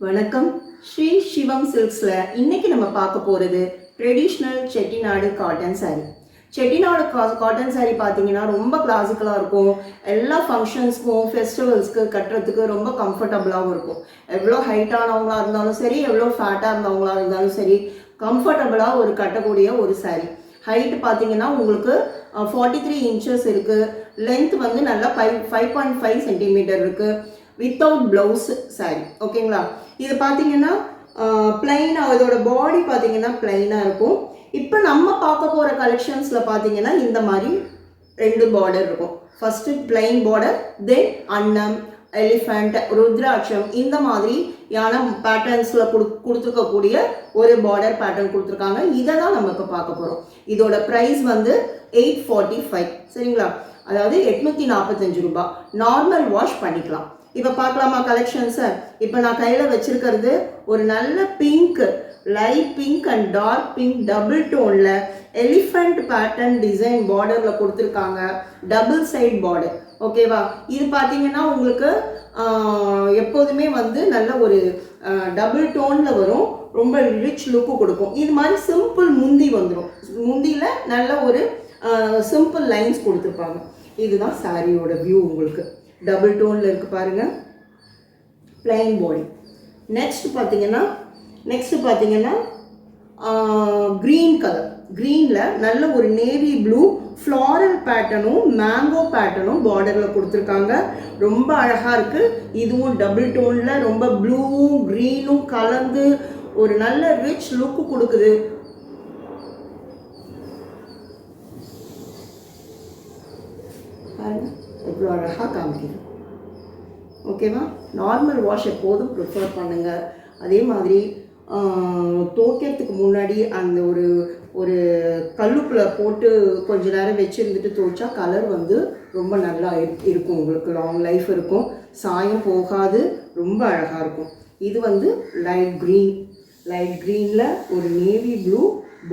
வணக்கம். ஸ்ரீ சிவம் சில்க்ஸில் இன்றைக்கி நம்ம பார்க்க போகிறது traditional Chettinad cotton sari. Chettinad cotton sari பார்த்தீங்கன்னா ரொம்ப கிளாசிக்கலாக இருக்கும். எல்லா ஃபங்க்ஷன்ஸ்க்கும் ஃபெஸ்டிவல்ஸ்க்கு கட்டுறதுக்கு ரொம்ப கம்ஃபர்டபுளாகவும் இருக்கும். எவ்வளோ ஹைட்டானவங்களாக இருந்தாலும் சரி, எவ்வளோ ஃபேட்டாக இருந்தவங்களாக இருந்தாலும் சரி, கம்ஃபர்டபுளாக ஒரு கட்டக்கூடிய ஒரு சாரீ. ஹைட்டு பார்த்தீங்கன்னா உங்களுக்கு 43 இன்ச்சஸ் இருக்குது. லென்த் வந்து நல்லா 5.5 சென்டிமீட்டர் இருக்குது. Without blouse sari. ஓகேங்களா? இது பார்த்தீங்கன்னா பிளைனாக, இதோட பாடி பார்த்தீங்கன்னா பிளைனாக இருக்கும். இப்போ நம்ம பார்க்க போகிற கலெக்ஷன்ஸில் பார்த்தீங்கன்னா இந்த மாதிரி 2 பார்டர் இருக்கும். ஃபஸ்ட்டு பிளைன் பார்டர், தென் அன்னம், எலிஃபண்ட், ருத்ராட்சம், இந்த மாதிரி யான பேட்டர்ன்ஸில் கொடுத்துருக்கக்கூடிய ஒரு பார்டர் பேட்டர்ன் கொடுத்துருக்காங்க. இதை தான் நம்ம இப்போ பார்க்க போகிறோம். இதோட ப்ரைஸ் வந்து 845. சரிங்களா? அதாவது 845 ரூபாய். நார்மல் வாஷ் பண்ணிக்கலாம். இப்போ பார்க்கலாமா கலெக்ஷன்ஸை? இப்போ நான் கையில் வச்சுருக்கிறது ஒரு நல்ல pink, light pink and dark pink double டோனில் எலிஃபண்ட் பேட்டர்ன் டிசைன் பார்டரில் கொடுத்துருக்காங்க. Double side border. ஓகேவா? இது பார்த்தீங்கன்னா உங்களுக்கு எப்போதுமே வந்து நல்ல ஒரு டபுள் டோனில் வரும். ரொம்ப ரிச் லுக்கு கொடுக்கும். இது மாதிரி சிம்பிள் முந்தி வந்துடும். முந்தியில் நல்ல ஒரு சிம்பிள் லைன்ஸ் கொடுத்துருப்பாங்க. இதுதான் சாரியோட வியூ. உங்களுக்கு டபுள் டோனில் இருக்குது பாருங்கள். பிளைன் பாடி. நெக்ஸ்ட் பார்த்தீங்கன்னா க்ரீன் கலர். க்ரீனில் நல்ல ஒரு நேவி ப்ளூ ஃப்ளாரல் பேட்டர்னும் மேங்கோ பேட்டர்னும் பார்டரில் கொடுத்துருக்காங்க. ரொம்ப அழகாக இருக்குது. இதுவும் டபுள் டோனில் ரொம்ப ப்ளூவும் க்ரீனும் கலந்து ஒரு நல்ல ரிச் லுக்கு கொடுக்குது. எவ்வளோ அழகாக காமிக்குது. ஓகேவா? நார்மல் வாஷ் எப்போதும் ப்ரிஃபர் பண்ணுங்கள். அதே மாதிரி துவைக்கிறதுக்கு முன்னாடி அந்த ஒரு கல்லுப்பில் போட்டு கொஞ்ச நேரம் வச்சுருந்துட்டு துவைச்சா கலர் வந்து ரொம்ப நல்லா இருக்கும். உங்களுக்கு லாங் லைஃப் இருக்கும். சாயம் போகாது. ரொம்ப அழகாக இருக்கும். இது வந்து லைட் க்ரீனில் ஒரு நேவி ப்ளூ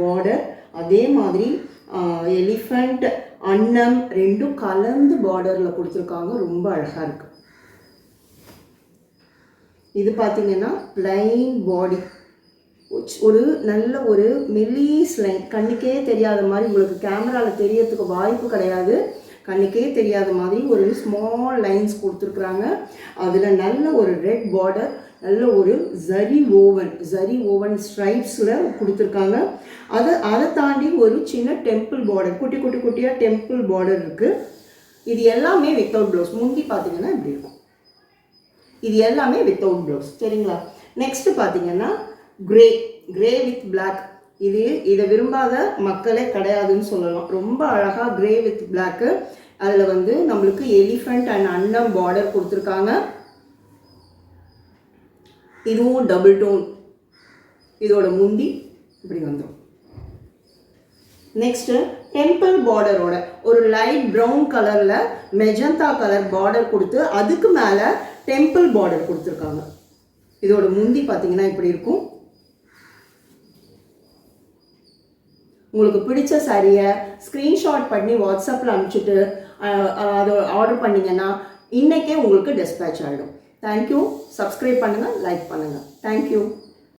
பார்டர். அதே மாதிரி எலிஃபண்ட், அன்னம் ரெண்டும் கலந்து பார்டரில் கொடுத்துருக்காங்க. ரொம்ப அழகாக இருக்குது. இது பார்த்தீங்கன்னா பிளைன் பாடி. ஒரு நல்ல ஒரு மெல்லிஸ் லைன், கண்ணுக்கே தெரியாத மாதிரி, உங்களுக்கு கேமராவில் தெரியறதுக்கு வாய்ப்பு கிடையாது, கண்ணுக்கே தெரியாத மாதிரி ஒரு ஸ்மால் லைன்ஸ் கொடுத்துருக்குறாங்க. அதில் நல்ல ஒரு ரெட் பார்டர், நல்ல ஒரு ஜரி ஓவன் ஸ்ட்ரைப்ஸில் கொடுத்துருக்காங்க. அதை தாண்டி ஒரு சின்ன டெம்பிள் பார்டர், குட்டியாக டெம்பிள் பார்டர் இருக்குது. இது எல்லாமே வித்தவுட் ப்ளவுஸ். முந்தி பார்த்தீங்கன்னா இப்படி இருக்கும். இது எல்லாமே வித்தவுட் ப்ளவுஸ். சரிங்களா? நெக்ஸ்ட்டு பார்த்தீங்கன்னா கிரே வித் பிளாக். இதை விரும்பாத மக்களே கிடையாதுன்னு சொல்லலாம். ரொம்ப அழகாக கிரே வித் பிளாக்கு. அதில் வந்து நம்மளுக்கு எலிஃபண்ட் அண்ட் அன்னம் பார்டர் கொடுத்துருக்காங்க. இதுவும் டபுள் டோன். இதோட முந்தி இப்படி வந்துடும். நெக்ஸ்ட்டு டெம்பிள் பார்டரோட ஒரு லைட் ப்ரௌன் கலரில் மெஜந்தா கலர் பார்டர் கொடுத்து அதுக்கு மேலே டெம்பிள் பார்டர் கொடுத்துருக்காங்க. இதோட முந்தி பார்த்தீங்கன்னா இப்படி இருக்கும். உங்களுக்கு பிடிச்ச சாரியை ஸ்க்ரீன்ஷாட் பண்ணி வாட்ஸ்அப்பில் அனுப்பிச்சிட்டு அதை ஆர்டர் பண்ணிங்கன்னா இன்றைக்கே உங்களுக்கு டிஸ்பேச் ஆகிடும். தேங்க்யூ. சப்ஸ்கிரைப் பண்ணுங்கள், லைக் பண்ணுங்கள். தேங்க்யூ.